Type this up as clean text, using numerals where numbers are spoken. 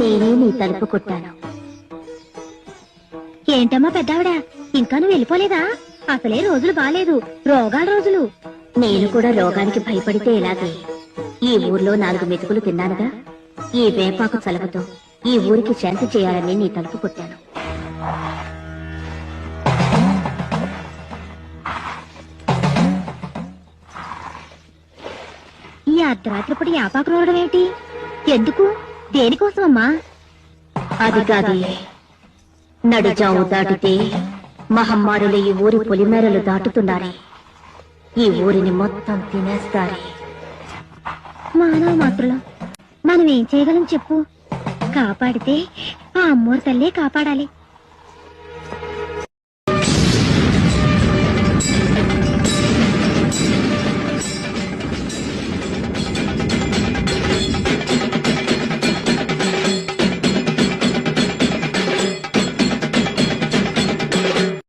నేనే నీ తలుపు కొట్టాను. ఏంటమ్మా పెద్దావిడ, ఇంకా నువ్వు వెళ్ళిపోలేదా? అసలే రోజులు బాలేదు, రోగాల రోజులు. నేను కూడా రోగానికి భయపడితే ఎలాగే. ఈ ఊర్లో 4 మెతుకులు తిన్నానుగా. ఈ వేపాకు చలవతో ఈ ఊరికి శాంతి చేయాలని నీ తలుపు కొట్టాను. ఈ అర్ధరాత్రిపూట యాపాకు రోడడం ఏంటి? ఎందుకు? దేనికోసం అమ్మా? అది కాదే, నడుజావు దాటితే మహమ్మారులు ఈ ఊరి పొలిమేరలు దాటుతున్నారే. ఈ ఊరిని మొత్తం తినేస్తారే. మానవ మాత్రులం, మనం ఏం చేయగలం చెప్పు? కాపాడితే ఆ అమ్మోరు తల్లే కాపాడాలి.